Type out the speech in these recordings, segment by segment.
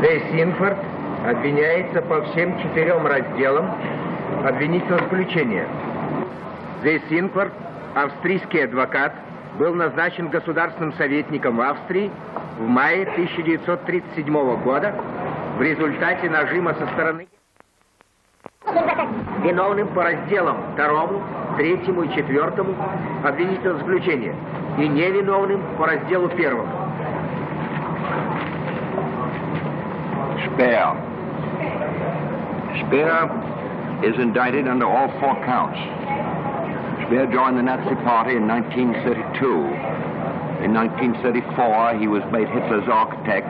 Синфорд обвиняется по всем 4 разделам обвинительного заключения. Синфорд, австрийский адвокат, был назначен государственным советником в Австрии в мае 1937 года в результате нажима со стороны виновным по разделам 2, 3 и 4 обвинительного заключения и невиновным по разделу 1. Speer. Speer is indicted under all 4 counts. Speer joined the Nazi Party in 1932. In 1934, he was made Hitler's architect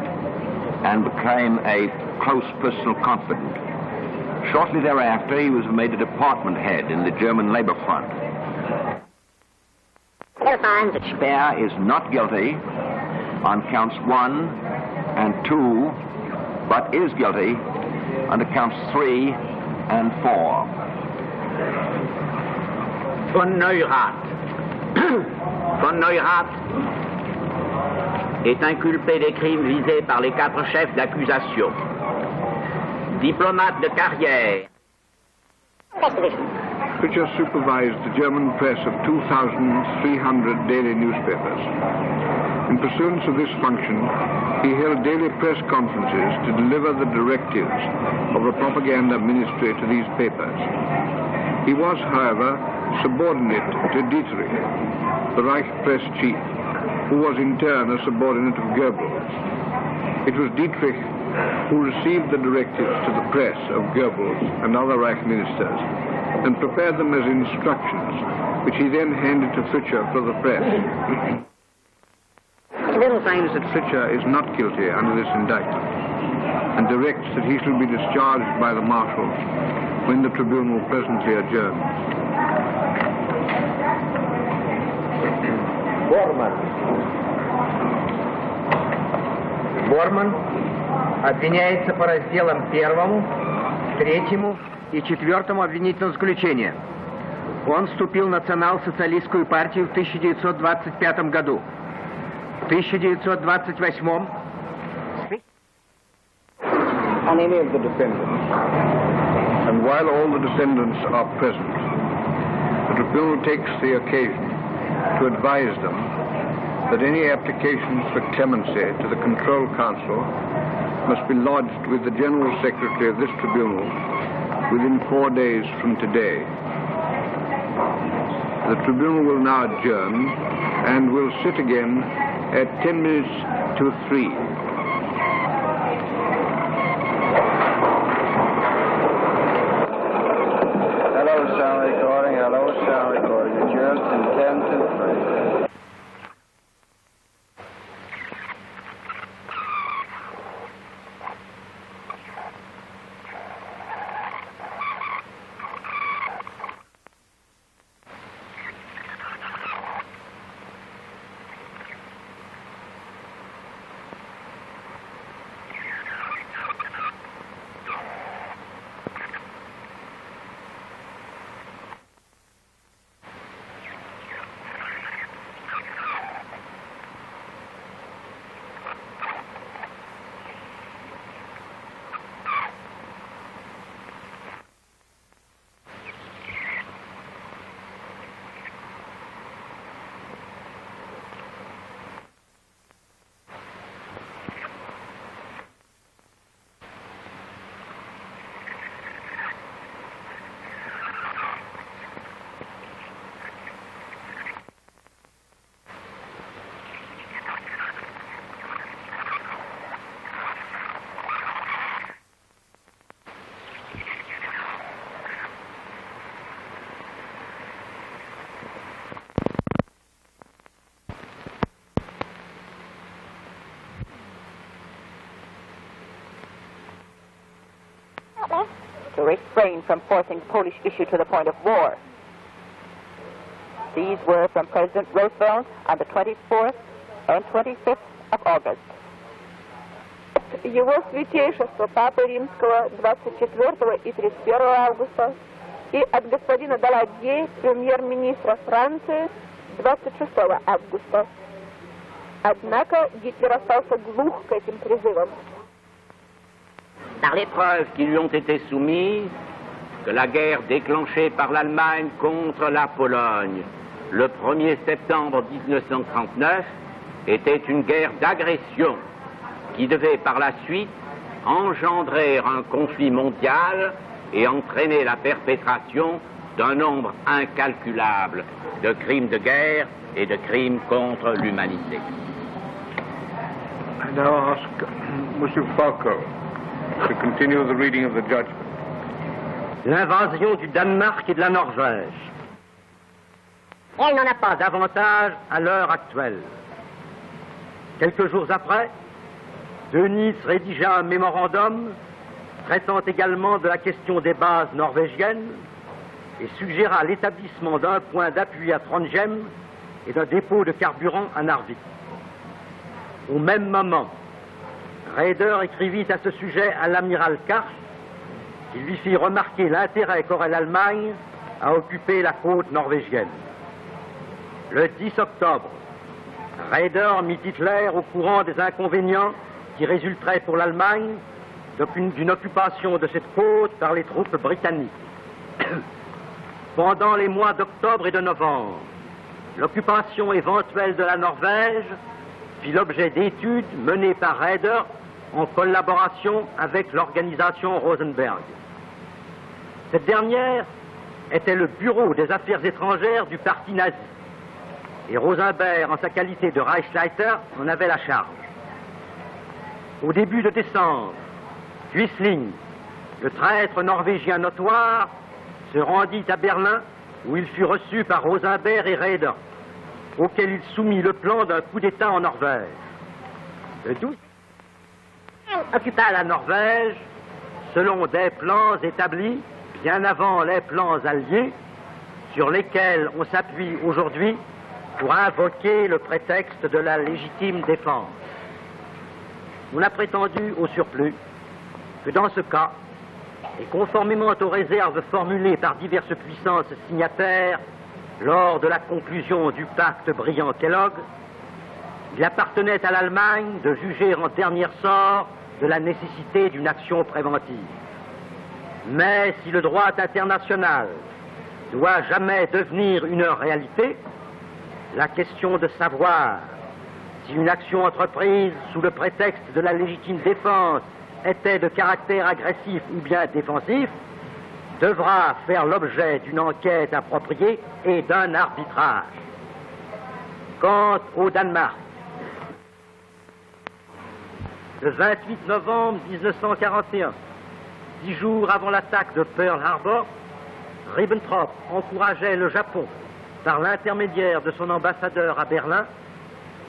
and became a close personal confidant. Shortly thereafter, he was made a department head in the German Labor Front. Speer is not guilty on counts 1 and 2, but is guilty under counts 3 and 4. Von Neurath. Von Neurath est inculpé des crimes visés par les 4 chefs d'accusation. Diplomate de carrière. Fischer supervised the German press of 2,300 daily newspapers. In pursuance of this function, he held daily press conferences to deliver the directives of the propaganda ministry to these papers. He was, however, subordinate to Dietrich, the Reich press chief, who was in turn a subordinate of Goebbels. It was Dietrich who received the directives to the press of Goebbels and other Reich ministers and prepared them as instructions, which he then handed to Fischer for the press. Fischer finds that Fischer is not guilty under this indictment and directs that he shall be discharged by the marshal when the tribunal presently adjourns. Борман обвиняется по разделам 1, 3 и 4 обвинительного заключения. Он вступил в национал-социалистскую партию в 1925 году. В 1928 On any of the defendants, and while all the defendants are present, the tribunal takes the occasion to advise them that any applications for clemency to the Control Council must be lodged with the General Secretary of this tribunal within 4 days from today. The tribunal will now adjourn and will sit again at 10 minutes to 3. Hello, sound recording. Hello, sound recording. Adjourned from 10 to 3. To refrain from forcing the Polish issue to the point of war. These were from President Roosevelt on the 24th and 25th of August. Его Святейшество Папы Римского 24 и 31 августа и от господина Даладье, премьер-министра Франции, 26 августа. Однако Гитлер остался глух к этим призывам. par les preuves qui lui ont été soumises, que la guerre déclenchée par l'Allemagne contre la Pologne le 1er septembre 1939 était une guerre d'agression qui devait par la suite engendrer un conflit mondial et entraîner la perpétration d'un nombre incalculable de crimes de guerre et de crimes contre l'humanité. I now ask Monsieur Falco to continue the reading of the judgment. L'invasion du Danemark et de la Norvège. Elle n'en a pas davantage à l'heure actuelle. Quelques jours après, Dönitz rédigea un mémorandum traitant également de la question des bases norvégiennes et suggéra l'établissement d'un point d'appui à Trondheim et d'un dépôt de carburant à Narvik. Au même moment, Raeder écrivit à ce sujet à l'amiral Karst, qui lui fit remarquer l'intérêt qu'aurait l'Allemagne à occuper la côte norvégienne. Le 10 octobre, Raeder mit Hitler au courant des inconvénients qui résulteraient pour l'Allemagne d'une occupation de cette côte par les troupes britanniques. Pendant les mois d'octobre et de novembre, l'occupation éventuelle de la Norvège fit l'objet d'études menées par Raeder en collaboration avec l'organisation Rosenberg. Cette dernière était le bureau des affaires étrangères du parti nazi, et Rosenberg, en sa qualité de Reichsleiter, en avait la charge. Au début de décembre, Quisling, le traître norvégien notoire, se rendit à Berlin, où il fut reçu par Rosenberg et Raeder, auquel il soumit le plan d'un coup d'État en Norvège. Le 12 occupa la Norvège selon des plans établis bien avant les plans alliés, sur lesquels on s'appuie aujourd'hui pour invoquer le prétexte de la légitime défense. On a prétendu au surplus que dans ce cas, et conformément aux réserves formulées par diverses puissances signataires lors de la conclusion du pacte Briand-Kellogg, il appartenait à l'Allemagne de juger en dernier sort de la nécessité d'une action préventive. Mais si le droit international doit jamais devenir une réalité, la question de savoir si une action entreprise sous le prétexte de la légitime défense était de caractère agressif ou bien défensif devra faire l'objet d'une enquête appropriée et d'un arbitrage. Quant au Danemark, le 28 novembre 1941, 10 jours avant l'attaque de Pearl Harbor, Ribbentrop encourageait le Japon, par l'intermédiaire de son ambassadeur à Berlin,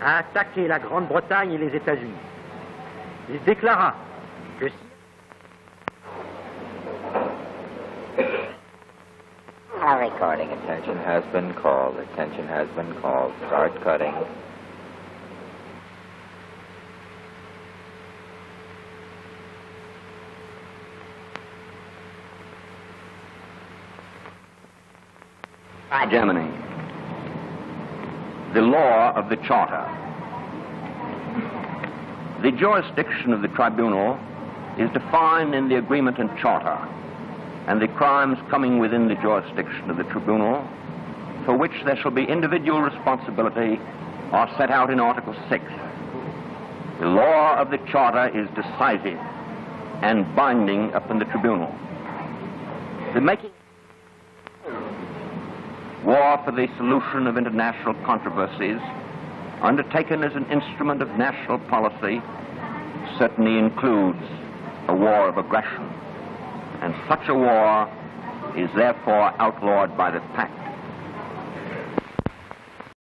à attaquer la Grande-Bretagne et les États-Unis. Il déclara que si Recording attention has been called. Attention has been called. Start cutting. Germany. The law of the Charter. The jurisdiction of the tribunal is defined in the agreement and charter, and the crimes coming within the jurisdiction of the tribunal, for which there shall be individual responsibility, are set out in Article 6. The law of the charter is decisive and binding upon the tribunal. The making war for the solution of international controversies, undertaken as an instrument of national policy, certainly includes a war of aggression, and such a war is therefore outlawed by the Pact.